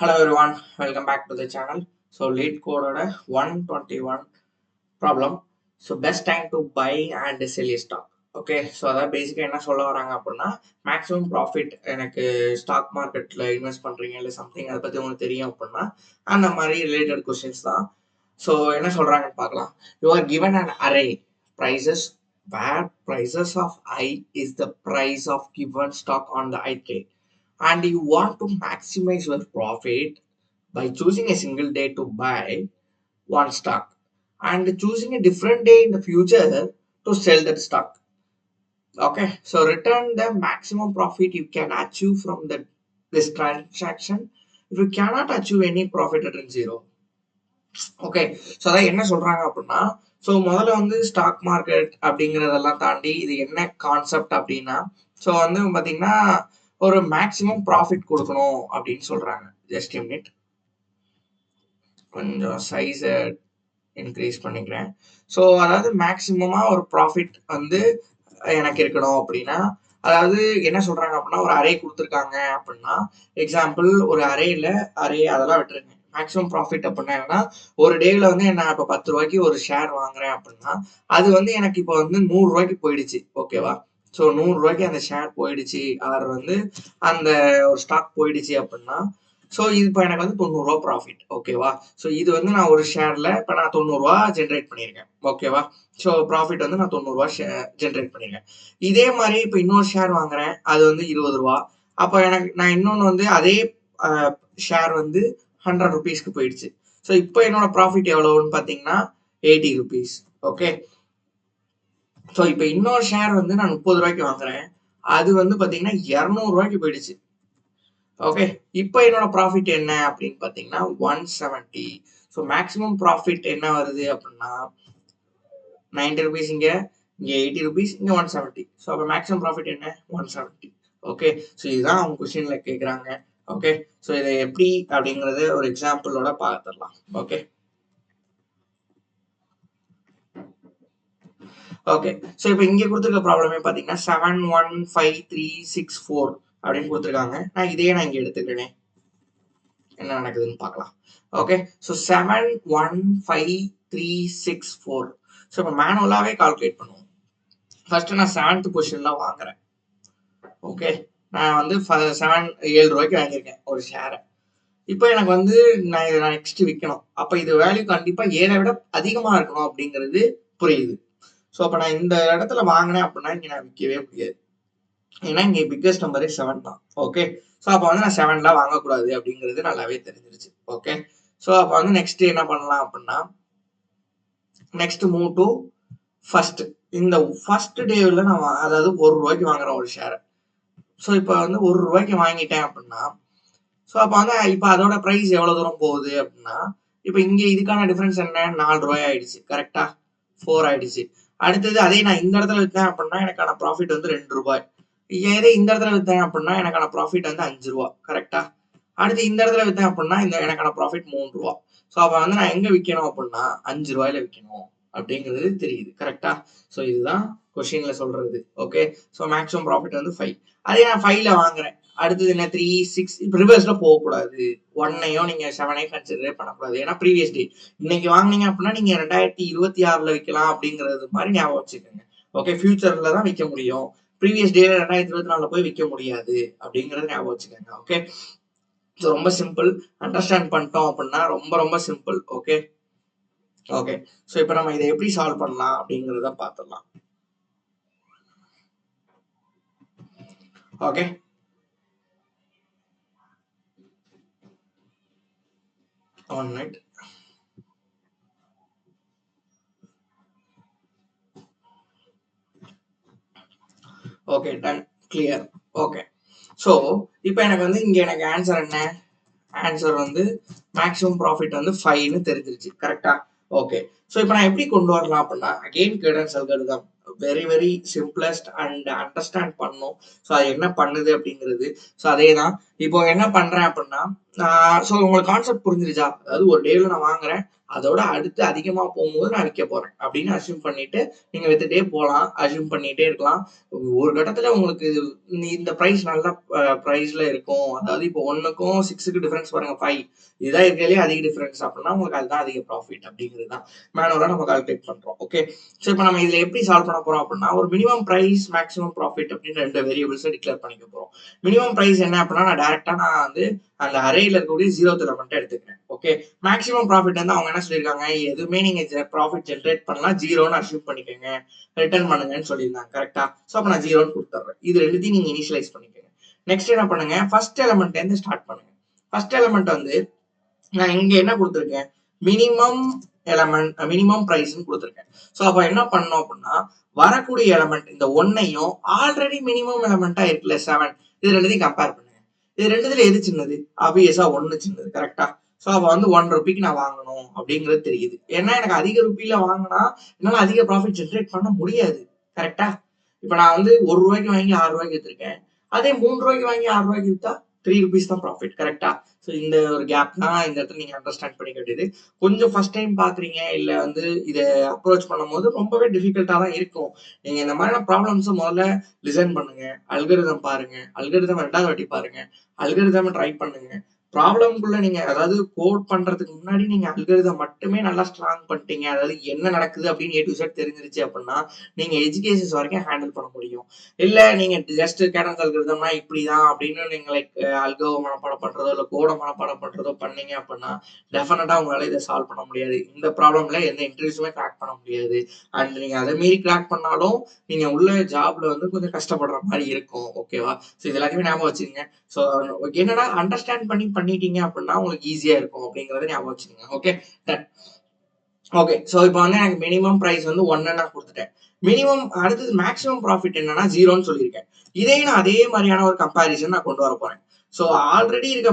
Hello everyone, welcome back to the channel. So lead code 121 problem. So best time to buy and sell a stock. Okay so அதாவது பேசிக்காக என்ன சொல்ல வராங்க அப்படின்னா maximum profit எனக்கு stock மார்க்கெட்டில் invest பண்ணுறீங்க இல்லை சம்திங் அதை பற்றி உங்களுக்கு தெரியும் அப்படின்னா அந்த மாதிரி ரிலேட்டட் கொஸ்டின்ஸ் தான். ஸோ என்ன சொல்கிறாங்கன்னு பார்க்கலாம். You are given an array prices where prices of I is the price of given stock on the IK and you want to maximize your profit by choosing a single day to buy one stock and choosing a different day in the future to sell that stock. Okay, so return the maximum profit you can achieve from this transaction. If you cannot achieve any profit, return zero. Okay so அதான் என்ன சொல்றாங்க அப்படின்னா, so முதல்ல வந்து stock market அப்படிங்கிறதெல்லாம் தாண்டி இது என்ன கான்செப்ட் அப்படின்னா, ஸோ வந்து பார்த்தீங்கன்னா ஒரு மேக்ஸிமம் ப்ராஃபிட் கொடுக்கணும் அப்படின்னு சொல்றாங்க. ஜஸ்ட் மினிட், கொஞ்சம் சைஸை இன்க்ரீஸ் பண்ணிக்கிறேன். ஸோ அதாவது மேக்ஸிமமா ஒரு ப்ராஃபிட் வந்து எனக்கு இருக்கணும் அப்படின்னா, அதாவது என்ன சொல்றாங்க அப்படின்னா, ஒரு அரே கொடுத்துருக்காங்க அப்படின்னா, எக்ஸாம்பிள் ஒரு அரே அதெல்லாம் விட்டுருங்க. மேக்ஸிமம் ப்ராஃபிட் அப்படின்னா என்னன்னா, ஒரு டேல வந்து நான் இப்போ 10 ரூபாய்க்கு ஒரு ஷேர் வாங்குறேன் அப்படின்னா, அது வந்து எனக்கு இப்போ வந்து 100 ரூபாய்க்கு போயிடுச்சு. ஓகேவா? ஸோ 100 ரூபாய்க்கு அந்த ஷேர் போயிடுச்சு, ஆர் வந்து அந்த ஒரு ஸ்டாக் போயிடுச்சு அப்படின்னா, ஸோ இது இப்போ எனக்கு வந்து 90 ரூபா ப்ராஃபிட். ஓகேவா? ஸோ இது வந்து நான் ஒரு ஷேர்ல இப்போ நான் 90 ரூபா ஜென்ரேட் பண்ணியிருக்கேன். ஓகேவா? ஸோ ப்ராஃபிட் வந்து நான் 90 ரூபா ஜென்ரேட் பண்ணியிருக்கேன். இதே மாதிரி இப்போ இன்னொரு ஷேர் வாங்குறேன், அது வந்து 20 ரூபா. அப்போ எனக்கு நான் இன்னொன்று வந்து அதே ஷேர் வந்து 100 ருபீஸ்க்கு போயிடுச்சு. ஸோ இப்போ என்னோட ப்ராஃபிட் எவ்வளவுன்னு பார்த்தீங்கன்னா 80 ருபீஸ். ஓகே, ஸோ இப்போ இன்னொரு ஷேர் வந்து நான் 30 ரூபாய்க்கு வாங்குறேன், அது வந்து பார்த்தீங்கன்னா 200 ரூபாய்க்கு போயிடுச்சு. ஓகே, இப்போ என்னோட ப்ராஃபிட் என்ன அப்படின்னு பார்த்தீங்கன்னா 170. ஸோ மேக்ஸிமம் ப்ராஃபிட் என்ன வருது அப்படின்னா 90 ருபீஸ், இங்கே 80 ருபீஸ், இங்கே 170. ஸோ அப்போ மேக்ஸிமம் ப்ராஃபிட் என்ன 170. ஓகே, ஸோ இதுதான் அவங்க கொஸ்டின்ல கேட்குறாங்க. ஓகே, ஸோ இதை எப்படி அப்படிங்கறது ஒரு எக்ஸாம்பிளோட பார்த்துடலாம். ஓகே ஓகே ஸோ இப்போ இங்கே கொடுத்துருக்க ப்ராப்ளமே பார்த்தீங்கன்னா 715,364 அப்படின்னு கொடுத்துருக்காங்க. நான் இங்கே எடுத்துக்கிறேன், என்ன நடக்குதுன்னு பார்க்கலாம். Okay, so 715,364. ஸோ இப்போ மேனுவலாகவே கால்குலேட் பண்ணுவோம். ஃபர்ஸ்ட் நான் 7th பொசிஷன்ல வாங்குறேன். ஓகே, நான் வந்து 7 ரூபாய்க்கு வாங்கியிருக்கேன் ஒரு ஷேரை. இப்போ எனக்கு வந்து நான் நெக்ஸ்ட் விற்கணும். அப்போ இது வேல்யூ கண்டிப்பா 7 விட அதிகமா இருக்கணும் அப்படிங்கிறது புரியுது. ஸோ அப்போ நான் இந்த இடத்துல வாங்கினேன் அப்படின்னா இங்கே நான் விற்கவே முடியாது, ஏன்னா இங்கே பிக்கஸ்ட் நம்பரே 7 தான். ஓகே, ஸோ அப்போ வந்து நான் 7ல வாங்கக்கூடாது அப்படிங்கிறது நல்லாவே தெரிஞ்சிருச்சு. ஓகே, ஸோ அப்போ வந்து நெக்ஸ்ட் என்ன பண்ணலாம் அப்படின்னா, நெக்ஸ்ட் மூவ் டு ஃபர்ஸ்ட். இந்த ஃபர்ஸ்ட் டேவில் நான் அதாவது 1 ரூபாய்க்கு வாங்குறேன் ஒரு ஷேரை. ஸோ இப்போ வந்து 1 ரூபாய்க்கு வாங்கிட்டேன் அப்படின்னா, ஸோ அப்போ வந்து இப்போ அதோட ப்ரைஸ் எவ்வளோ தூரம் போகுது அப்படின்னா, இப்போ இங்கே இதுக்கான டிஃபரன்ஸ் என்ன 4 ரூபாய் ஆயிடுச்சு. கரெக்டா? 4 ஆயிடுச்சு. அடுத்தது அதே நான் இந்த இடத்துல விற்றேன் அப்படின்னா எனக்கான ப்ராஃபிட் வந்து 2 ரூபாய். இதே இந்த இடத்துல விற்றேன் அப்படின்னா எனக்கான ப்ராஃபிட் வந்து 5 ரூபா. கரெக்டா? அடுத்து இந்த இடத்துல விற்றேன் அப்படின்னா எனக்கான ப்ராஃபிட் 3 ரூபா. ஸோ அப்போ வந்து நான் எங்க விற்கணும் அப்படின்னா 5 ரூபாயில விற்கணும் அப்படிங்கிறது தெரியுது. கரெக்டா? ஸோ இதுதான் கொஸ்டின்ல சொல்றது. ஓகே, ஸோ மேக்ஸிமம் ப்ராஃபிட் வந்து 5. அதே நான் 5ல வாங்குறேன், அடுத்தது என்ன 3, 6, இப்போ ரிவர்ஸ்ல போகக்கூடாது. 1ஐயும் நீங்க 7ஐயும் கன்சிடரே பண்ணக்கூடாது, ஏன்னா ப்ரீவியஸ் டே. இன்னைக்கு வாங்கினீங்க அப்படின்னா நீங்க 2026ல விற்கலாம் அப்படிங்கிறது மாதிரி ஞாபகம் வச்சுக்கோங்க. ஓகே, ஃபியூச்சர்ல தான் விற்க முடியும், ப்ரீவியஸ் டே 2024ல போய் விற்க முடியாது அப்படிங்கறது ஞாபகம் வச்சுக்கோங்க. ஓகே, ஸோ ரொம்ப சிம்பிள். அண்டர்ஸ்டாண்ட் பண்ணிட்டோம் அப்படின்னா ரொம்ப ரொம்ப சிம்பிள். ஓகே ஓகே ஸோ இப்போ நம்ம இதை எப்படி சால்வ் பண்ணலாம் அப்படிங்கிறத பார்த்துடலாம். Okay, one minute. Okay, done, clear. Okay, so இப்போ எனக்கு வந்து இங்கே எனக்கு ஆன்சர் என்ன? ஆன்சர் வந்து மேக்ஸிமம் ப்ராஃபிட் வந்து 5ன்னு தெரிஞ்சிருச்சு. கரெக்டா? ஓகே, ஸோ இப்போ நான் எப்படி கொண்டு வரலாம் அப்படின்னா, again cadence algorithm very very simplest and understand பண்ணும். ஸோ அது என்ன பண்ணுது அப்படிங்கிறது. ஸோ அதே தான் இப்போ என்ன பண்றேன் அப்படின்னா, ஸோ உங்களுக்கு கான்செப்ட் புரிஞ்சிருச்சா? அதாவது ஒரு டேல நான் வாங்குறேன், அதோட அடுத்து அதிகமா போகும்போது நான் விற்க போறேன் அப்படின்னு அசியூம் பண்ணிட்டு நீங்க வித்துட்டே போகலாம், அசியூம் பண்ணிட்டே இருக்கலாம். ஒரு கட்டத்துல உங்களுக்கு இந்த பிரைஸ் நல்ல பிரைஸ்ல இருக்கும். அதாவது இப்போ 1க்கும் 6க்கு டிஃபரன்ஸ் பாருங்க 5. இதுதான் இருக்கிறதுலே அதிக டிஃபரன்ஸ் அப்படின்னா உங்களுக்கு அதுதான் அதிக ப்ராஃபிட் அப்படிங்கிறது தான் மேனுவலா நம்ம கால்குலேட் பண்றோம். ஓகே, ஸோ இப்போ நம்ம இதுல எப்படி சால்வ் பண்ண போறோம் அப்படின்னா, ஒரு மினிமம் பிரைஸ் மேக்ஸிமம் ப்ராஃபிட் அப்படின்னு 2 வேரியபிள்ஸை டிக்ளேர் பண்ணிக்க போறோம். மினிமம் பிரைஸ் என்ன அப்படின்னா, நான் வந்து அந்த அரேல இருக்கக்கூடிய 0th எலமெண்ட் எடுத்துக்கிறேன். ஓகே, மேக்ஸிமம் ப்ராஃபிட் வந்து அவங்க என்ன சொல்லியிருக்காங்க, எதுவுமே நீங்க ப்ராஃபிட் ஜென்ரேட் பண்ணலாம், 0ன்னு அசியூம் பண்ணிக்கோங்க, ரிட்டர்ன் பண்ணுங்கன்னு சொல்லியிருந்தாங்க. கரெக்டா? ஸோ அப்போ நான் 0ன்னு கொடுத்துட்றேன். இது ரெண்டுத்தையும் நீங்க இனிஷியலைஸ் பண்ணிக்கோங்க. நெக்ஸ்ட் என்ன பண்ணுங்க, ஃபர்ஸ்ட் எலமெண்ட்ல இருந்து ஸ்டார்ட் பண்ணுங்க. ஃபர்ஸ்ட் எலமெண்ட் வந்து நான் இங்க என்ன கொடுத்துருக்கேன், மினிமம் எலமெண்ட் மினிமம் பிரைஸ்ன்னு கொடுத்துருக்கேன். ஸோ அப்போ என்ன பண்ணோம் அப்படின்னா, வரக்கூடிய எலமெண்ட் இந்த 1ஐயும் ஆல்ரெடி மினிமம் எலமெண்டா இருக்குல்ல 7, இது ரெண்டுத்தையும் கம்பேர் பண்ணுங்க. இது ரெண்டுத்துல எது சின்னது? ஆப்வியஸா 1 சின்னது. கரெக்டா? ஸோ அப்போ வந்து 1 ரூபிக்கு நான் வாங்கணும் அப்படிங்கிறது தெரியுது. ஏன்னா எனக்கு அதிக ரூபியில வாங்கினா என்னால அதிக ப்ராஃபிட் ஜென்ரேட் பண்ண முடியாது. கரெக்டா? இப்போ நான் வந்து 1 ரூபாய்க்கு வாங்கி 6 ரூபாய்க்கு வித்துருக்கேன். அதே 3 ரூபாய்க்கு வாங்கி 6 ரூபாய்க்கு வித்தா 3 rupees தான் ப்ராஃபிட். கரெக்டா? ஸோ இந்த ஒரு கேப் தான் இந்த இடத்துல நீங்க அண்டர்ஸ்டாண்ட் பண்ணிக்க வேண்டியது. கொஞ்சம் ஃபர்ஸ்ட் டைம் பாக்குறீங்க இல்ல வந்து இதை அப்ரோச் பண்ணும்போது ரொம்பவே டிஃபிகல்ட்டா தான் இருக்கும். நீங்க இந்த மாதிரியான ப்ராப்ளம்ஸ் முதல்ல லிசன் பண்ணுங்க, அல்காரிதம் பாருங்க, அல்காரிதம் 2வது வாட்டி பாருங்க, அல்காரிதம் ட்ரை பண்ணுங்க. ப்ராப்ளம்குள்ள நீங்க அதாவது கோட் பண்றதுக்கு முன்னாடி நீங்க அல்காரிதம் மட்டுமே நல்லா ஸ்ட்ராங் பண்ணிட்டீங்க, அதாவது என்ன நடக்குது அப்படின்னு A to Z தெரிஞ்சிருச்சு அப்படின்னா நீங்க எஜுகேஷன்ஸ் வரைக்கும் ஹேண்டில் பண்ண முடியும். இல்ல நீங்க ஜஸ்ட் கேடன்ஸ் அல்காரிதம்னா இப்படிதான் அப்படின்னு நீங்க லைக் அல்கோ மனப்பாடம் பண்றதோ இல்ல கோட மனப்பாடம் பண்றதோ பண்ணீங்க அப்படின்னா டெஃபினட்டா உங்களால இதை சால்வ் பண்ண முடியாது. இந்த ப்ராப்ளம்ல எந்த இன்டர்வியூஸுமே கிராக் பண்ண முடியாது. அண்ட் நீங்க அதை மீறி கிராக் பண்ணாலும் நீங்க உள்ள ஜாப்ல வந்து கொஞ்சம் கஷ்டப்படுற மாதிரி இருக்கும். ஓகேவா? ஸோ இது எல்லாத்தையுமே ஞாபகம் வச்சுக்கோங்க. ஸோ என்னன்னா அண்டர்ஸ்டாண்ட் பண்ணிட்டீங்க அப்படின்னா உங்களுக்கு ஈஸியா இருக்கும் அப்படிங்கறத ஞாபகம் வச்சுக்கோங்க. Okay, okay. ஸோ இப்போ வந்து எனக்கு மினிமம் பிரைஸ் வந்து 1 நான் கொடுத்துட்டேன். மினிமம் அடுத்தது மேக்ஸிமம் ப்ராஃபிட் என்னன்னா 0ன்னு சொல்லியிருக்கேன். இதே நான் அதே மாதிரியான ஒரு கம்பேரிசன் நான் கொண்டு வர போறேன். ஸோ ஆல்ரெடி இருக்க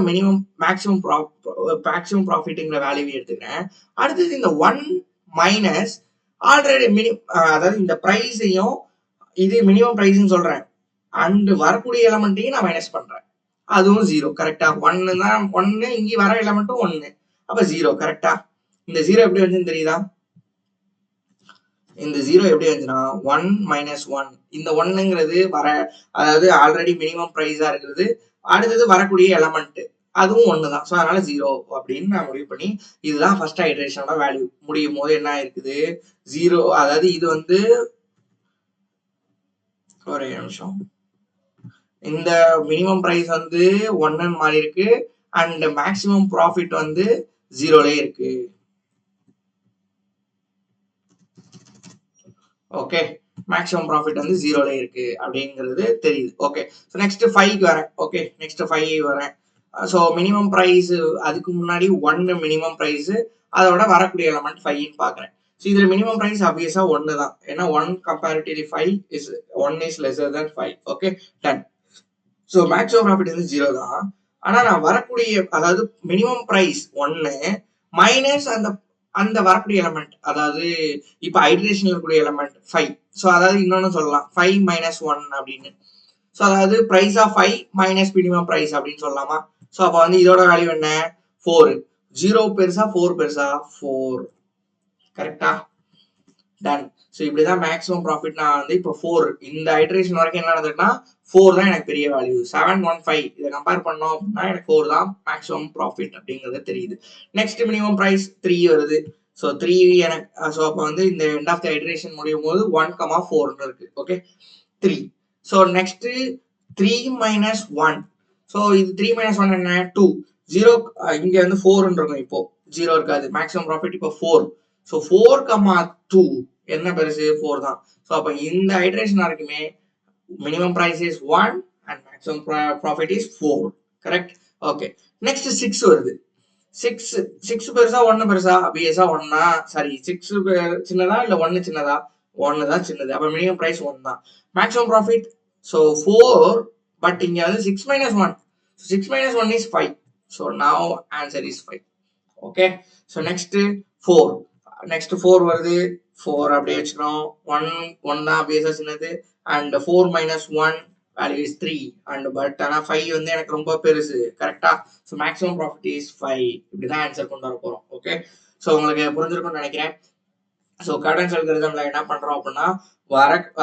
மேக்ஸிமம் ப்ராஃபிட்ங்கிற வேல்யூவை எடுத்துக்கிறேன். அடுத்தது இந்த 1 மைனஸ் ஆல்ரெடி அதாவது இந்த பிரைஸையும் இது மினிமம் பிரைஸ்ன்னு சொல்றேன். அண்ட் வரக்கூடிய எலமெண்ட்டையும் நான் மைனஸ் பண்றேன். அதுவும் 0. கரெக்டா? 1 தான் 1, இங்கே வர எலமெண்ட்டும் 1. அப்ப 0. கரெக்டா? இந்த 0 எப்படி வந்துன்னு தெரியுதா? இந்த 0 எப்படி வந்துச்சுன்னா 1 மைனஸ் 1. இந்த 1ங்கிறது அதாவது ஆல்ரெடி மினிமம் பிரைஸா இருக்கிறது. அடுத்தது வரக்கூடிய எலமெண்ட் அதுவும் 1 தான். ஸோ அதனால 0 அப்படின்னு நான் முடிவு பண்ணி இதுதான் ஃபர்ஸ்ட் ஐட்ரேஷனோட வேல்யூ. முடியும் போது என்ன இருக்குது 0. அதாவது இது வந்து ஒரே நிமிஷம், இந்த மினிமம் பிரைஸ் வந்து 1ன்னு மாறி இருக்கு அண்ட் மேக்ஸிமம் ப்ராஃபிட் வந்து 0லே இருக்கு. ஓகே, மேக்ஸிமம் ப்ராஃபிட் வந்து 0லே இருக்கு அப்படிங்கிறது தெரியுது. ஓகே, ஸோ நெக்ஸ்ட் 5க்கு வரேன். ஓகே, நெக்ஸ்ட் 5 வரேன். ஸோ மினிமம் பிரைஸ் அதுக்கு முன்னாடி 1 மினிமம் பிரைஸ், அதோட வரக்கூடிய எலமெண்ட் 5ன்னு பாக்குறேன். ஸோ இதுல மினிமம் பிரைஸ் ஆப்வியஸா 1 தான். ஏன்னா 1 comparatively 5 is 1 is lesser then 5. Okay, done. So maximum profit வந்து 0 தான். ஆனா நான் வரக்கூடிய அதாவது மினிமம் பிரைஸ் 1 மைனஸ் அந்த அந்த வரக்கூடிய எலமெண்ட், அதாவது இப்ப ஐட்ரேஷன்ல இருக்கக்கூடிய எலமெண்ட் 5. ஸோ அதாவது இன்னொன்னு சொல்லலாம் 5 மைனஸ் 1 அப்படின்னு. ஸோ அதாவது price of 5 minus minimum price அப்படின்னு சொல்லலாமா? ஸோ அப்போ வந்து இதோட வேல்யூ என்ன? 4. 0 பெருசா 4 பெருசா? 4. கரெக்டா? டன். ஸோ இப்படிதான் மேக்ஸிமம் ப்ராஃபிட் நான் வந்து இப்போ 4 இந்த ஐட்ரேஷன் வரைக்கும் என்ன நடந்திருக்குன்னா 4 தான் எனக்கு பெரிய வேல்யூ. 7, 1, 5 இதை கம்பேர் பண்ணோம் அப்படின்னா எனக்கு 4 தான் மேக்ஸிமம் ப்ராஃபிட் அப்படிங்கிறது தெரியுது. நெக்ஸ்ட் மினிமம் பிரைஸ் 3 வருது. ஸோ 3 எனக்கு ஸோ அப்போ வந்து இந்த எண்ட் ஆஃப் த ஐட்ரேஷன் முடியும் போது 1,4 இருக்கு. Okay, 3. So next 3 minus 1. So இது 3 மைனஸ் 1 என்ன? 2. 0 இங்க வந்து 4ன்னு இருக்கும். இப்போ 0 இருக்காது. மேக்ஸிமம் ப்ராஃபிட் இப்போ 4. ஸோ 4,2 என்ன பெருசு? 4 தான். ஸோ அப்போ இந்த ஐட்ரேஷன் வரைக்குமே minimum price is 1 and maximum profit is 4. Correct? Okay, next 6 வருது. 6 பெருசா 1 பெருசா? ஆப்வியஸா 1 சாரி 6 சின்னதா இல்ல 1 சின்னதா? 1 தான் சின்னது. அப்ப மினிமம் பிரைஸ் 1 தான். மேக்ஸிமம் ப்ராஃபிட் ஸோ 4, பட் இங்க வந்து 6 minus 1. 6 minus 1 is 5. So now answer is 5. Okay, so next 4. Next 4 வருது, 4 அப்படியே வச்சுக்கிறோம். 1 தான் பேஸா சின்னது, and 4 minus 1 value is 3, and but ஆனால் 5 வந்து எனக்கு ரொம்ப பெருசு, கரெக்டா? So maximum profit is 5. இப்படிதான் ஆன்சர் கொண்டு வர போறோம். ஓகே, ஸோ உங்களுக்கு புரிஞ்சிருக்கும்னு நினைக்கிறேன். ஸோ கடன் அல்காரிதம்ல என்ன பண்றோம் அப்படின்னா,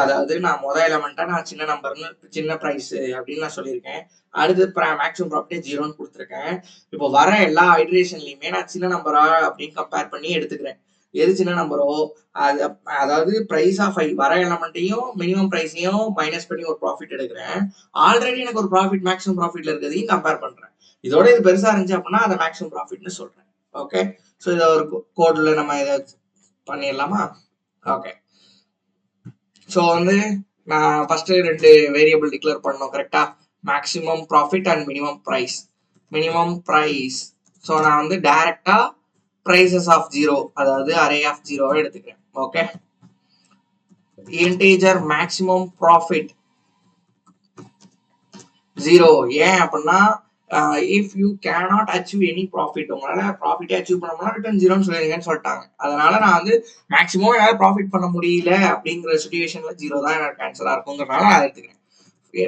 அதாவது நான் முதல் எலமெண்ட்டா நான் சின்ன நம்பர்னு சின்ன பிரைஸ் அப்படின்னு நான் சொல்லியிருக்கேன். அடுத்து மேக்ஸிமம் ப்ராஃபிட் 0ன்னு கொடுத்துருக்கேன். இப்போ வர எல்லா ஐட்ரேஷன்லயுமே நான் சின்ன நம்பரா அப்படின்னு கம்பேர் பண்ணி எடுத்துக்கிறேன். எது சின்ன நம்பரோ அது, அதாவது பிரைஸ் ஆஃப் வர எலமெண்ட்டையும் மினிமம் பிரைஸையும் மைனஸ் பண்ணி ஒரு ப்ராஃபிட் எடுக்கிறேன். ஆல்ரெடி எனக்கு ஒரு ப்ராஃபிட் மேக்ஸிமம் ப்ராஃபிட்ல இருக்கிறதையும் கம்பேர் பண்றேன். இதோட இது பெருசா இருந்துச்சு அப்படின்னா அதை மேக்ஸிமம் ப்ராஃபிட்னு சொல்றேன். ஓகே, ஸோ இதை ஒரு கோட்ல நம்ம இதை பண்ணிடலாமா? ஓகே, ஸோ வந்து நான் ஃபர்ஸ்ட் 2 வேரியபிள் டிக்ளேர் பண்ணணும், கரெக்டா? Maximum profit and minimum price. Minimum price, so நான் வந்து டைரக்டா prices ஆஃப் 0, அதாவது அரே ஆஃப் 0 எடுத்துக்கிறேன். Okay, integer maximum profit 0. ஏன் அப்படின்னா if you cannot achieve any profit, உங்களால ப்ராஃபிட்டே அச்சீவ் பண்ண முடியல, ரிட்டர்ன் 0ன்னு சொல்லிருங்கன்னு சொல்லிட்டாங்க. அதனால நான் வந்து மேக்ஸிமம் என்னால் ப்ராஃபிட் பண்ண முடியல அப்படிங்கிற சுச்சுவேஷன்ல 0 தான் எனக்கு ஆன்சரா இருக்குங்கிறனால நான் எடுத்துக்கிறேன்.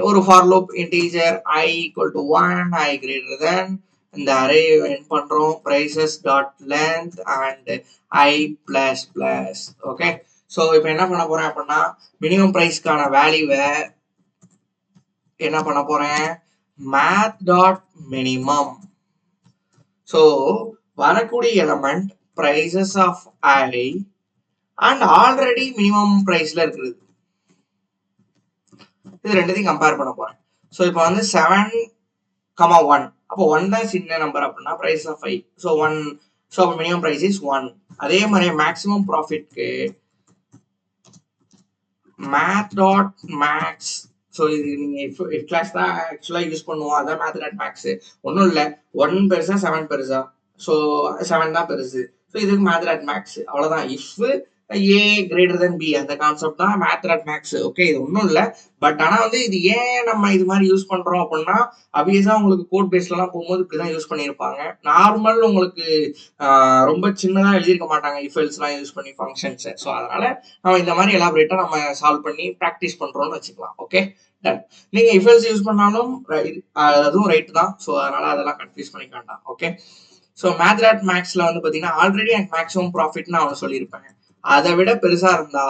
ஒரு for loop integer i equal to 1, i greater than இந்த அரே எண்ட் பண்றோம் prices dot length and i plus plus. Okay, so இப்போ என்ன பண்ண போறேன் அப்படின்னா, மினிமம் பிரைஸ்க்கான வேல்யூவை என்ன பண்ண போறேன், math டாட் மினிமம். ஸோ வரக்கூடிய element prices of i and already minimum பிரைஸ்ல இருக்குது, இது ரெண்டுத்தையும் கம்பேர் பண்ண போறேன். ஸோ இப்போ வந்து 7,1, அப்போ 1 தான் சின்ன நம்பர் அப்படின்னா பிரைஸ் ஆஃப் 5, ஸோ 1, ஸோ அப்போ மினிமம் பிரைஸ் இஸ் 1. அதே மாதிரி மேக்ஸிமம் ப்ராஃபிட்க்கு math டாட் மேக்ஸ். ஸோ இது நீங்க if கிளாஸ் தான் ஆக்சுவலா யூஸ் பண்ணுவோம், அதான் math டாட் மேக்ஸ். ஒன்றும் இல்லை, 1 பெருசா 7 பெருசா, ஸோ 7 தான் பெருசு, ஸோ இதுக்கு math டாட் மேக்ஸ் அவ்வளவுதான். If a greater than b, அந்த கான்செப்ட் தான் math டாட் மேக்ஸ். ஓகே, இது ஒன்றும் இல்லை, பட் ஆனால் வந்து இது ஏன் நம்ம இது மாதிரி யூஸ் பண்றோம் அப்படின்னா, அபியஸா உங்களுக்கு கோட் பேஸ்லாம் போகும்போது இப்படிதான் யூஸ் பண்ணியிருப்பாங்க. நார்மல் உங்களுக்கு ரொம்ப சின்னதா எழுதியிருக்க மாட்டாங்க இஃப் எல்ஸ்லாம் யூஸ் பண்ணி ஃபங்க்ஷன்ஸ். ஸோ அதனால நம்ம இந்த மாதிரி எலாபரேட்டா நம்ம சால்வ் பண்ணி ப்ராக்டிஸ் பண்றோம்னு வச்சுக்கலாம். Okay, done. நீங்க இஃப் எல்ஸ் யூஸ் பண்ணாலும் அதுவும் ரைட் தான், ஸோ அதனால அதெல்லாம் கன்ஃபியூஸ் பண்ணிக்க வேண்டாம். ஓகே, ஸோ மேத் டாட் மேக்ஸ்ல வந்து பாத்தீங்கன்னா ஆல்ரெடி எனக்கு மேக்ஸிமம் ப்ராஃபிட் நான் அவனை சொல்லியிருப்பேன். அதை விட பெருசா இருந்தா,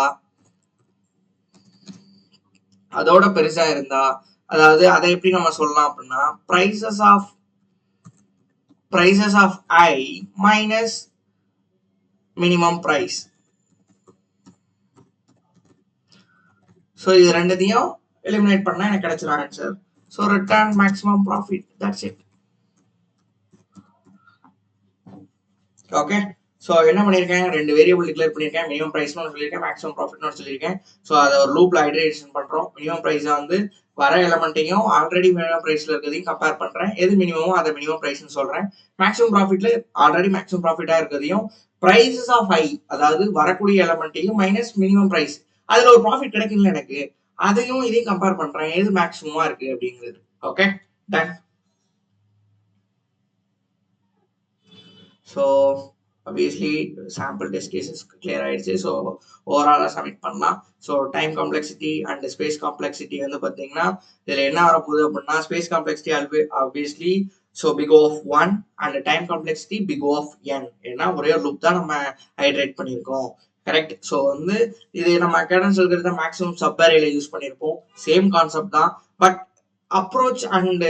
அதோட பெருசா இருந்தா, அதாவது அதை எப்படி நம்ம சொல்லலாம் அப்படின்னா, prices of i minus minimum price. So இது ரெண்டுத்தையும் எலிமினேட் பண்ணா எனக்கு கிடைச்சிடும் answer. So return maximum profit, that's it. Okay, so என்ன பண்ணியிருக்கேன், 2 வேரியபிள் டிக்ளேர் பண்ணியிருக்கேன். மினிமம் ப்ரைஸ்னு ஒன்று சொல்லியிருக்கேன், மேக்ஸிமம் ப்ராஃபிட்னு ஒன்று சொல்லியிருக்கேன். ஸோ அதை ஒரு லூப்ல ஐட்ரேஷன் பண்றோம். மினிமம் ப்ரைஸை வந்து வர எலமெண்ட்டையும் ஆல்ரெடி மினிமம் ப்ரைஸ்ல இருக்கிறதையும் கம்பேர் பண்றேன். எது மினிமமோ அதை மினிமம் ப்ரைஸ்னு சொல்றேன். மேக்ஸிமம் ப்ராஃபிட்ல ஆல்ரெடி மேக்ஸிமம் ப்ராஃபிட்டா இருக்கிறதையும் prices ஆஃப் i, அதாவது வரக்கூடிய எலமெண்ட்டையும் மைனஸ் மினிமம் ப்ரைஸ், அதுல ஒரு ப்ராஃபிட் கிடைக்கும்ல எனக்கு, அதையும் இதையும் கம்பேர் பண்றேன், எது மேக்ஸிமமா இருக்கு அப்படிங்கிறது. Okay, done. So obviously sample test cases clear ஆயிடுச்சு. ஸோ ஓவராலாக சப்மிட் பண்ணலாம். So time complexity and space complexity வந்து பார்த்தீங்கன்னா இதில் என்ன வரப்போகுது அப்படின்னா, space complexity obviously so big O of 1 and time complexity big O of n. ஏன்னா ஒரே ஒரு லூப் தான் நம்ம ஹைட்ரேட் பண்ணியிருக்கோம், கரெக்ட்? ஸோ வந்து இது நம்ம கேடன்ஸ் இருக்கிறத மேக்ஸிமம் சப்அரேல யூஸ் பண்ணியிருப்போம். சேம் கான்செப்ட் தான், பட் அப்ரோச் அண்ட்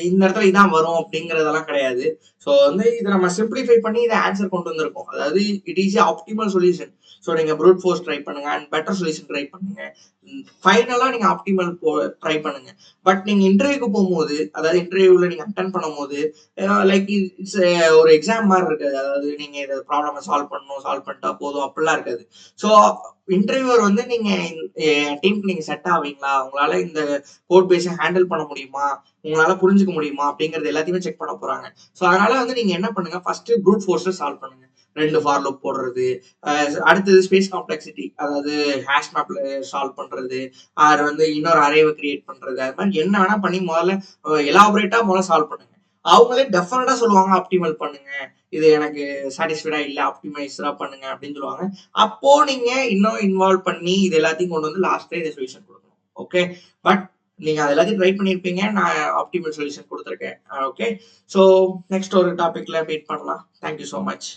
இந்த இடத்துல இதான் வரும் அப்படிங்கறதெல்லாம் கிடையாது. ஸோ வந்து இதை நம்ம சிம்பிளிஃபை பண்ணி இதை ஆன்சர் கொண்டு வந்திருக்கோம். அதாவது it is optimal solution. So நீங்க ப்ரூட் ஃபோர்ஸ் ட்ரை பண்ணுங்க அண்ட் பெட்டர் சொல்யூஷன் ட்ரை பண்ணுங்க, ஃபைனலா நீங்க ஆப்டிமல் ட்ரை பண்ணுங்க. பட் நீங்க இன்டர்வியூக்கு போகும்போது, அதாவது இன்டர்வியூல நீங்க அட்டன் பண்ணும் போது லைக் இட்ஸ் ஒரு எக்ஸாம் மாதிரி இருக்காது. அதாவது நீங்க இதை ப்ராப்ளம் சால்வ் பண்ணிட்டா போதும் அப்படிலாம் இருக்காது. ஸோ இன்டர்வியூவர் வந்து நீங்க டீமுக்கு நீங்க செட் ஆவீங்களா, உங்களால இந்த கோட் பேஸை ஹேண்டில் பண்ண முடியுமா, உங்களால புரிஞ்சுக்க முடியுமா அப்படிங்கறது எல்லாத்தையுமே செக் பண்ண போறாங்க. ஸோ அதனால வந்து நீங்க என்ன பண்ணுங்க, ஃபர்ஸ்ட் ப்ரூட் ஃபோர்ஸ்ல சால்வ் பண்ணுங்க. 2 ஃபார் லூப் போடுறது, அடுத்தது ஸ்பேஸ் காம்ப்ளெக்சிட்டி, அதாவது ஹேஷ் மேப்ல சால்வ் பண்றது, ஆர் வந்து இன்னொரு அரேவை கிரியேட் பண்றது, அது மாதிரி என்ன வேணா பண்ணி முதல்ல எலாபரேட்டா முதல்ல சால்வ் பண்ணுங்க. அவங்களே டெஃபினட்டா சொல்லுவாங்க ஆப்டிமல் பண்ணுங்க, இது எனக்கு சாட்டிஸ்ஃபைடா இல்ல, ஆப்டிமைஸ்டா பண்ணுங்க அப்படின்னு சொல்லுவாங்க. அப்போ நீங்க இன்னும் இன்வால்வ் பண்ணி இது எல்லாத்தையும் கொண்டு வந்து லாஸ்ட்ல இந்த சொல்யூஷன் கொடுக்கணும். ஓகே, பட் நீங்க அது எல்லாத்தையும் ட்ரை பண்ணியிருப்பீங்க, நான் ஆப்டிமல் சொல்யூஷன் கொடுத்துருக்கேன். ஓகே, ஸோ நெக்ஸ்ட் ஒரு டாபிக்ல மீட் பண்ணலாம். Thank you so much.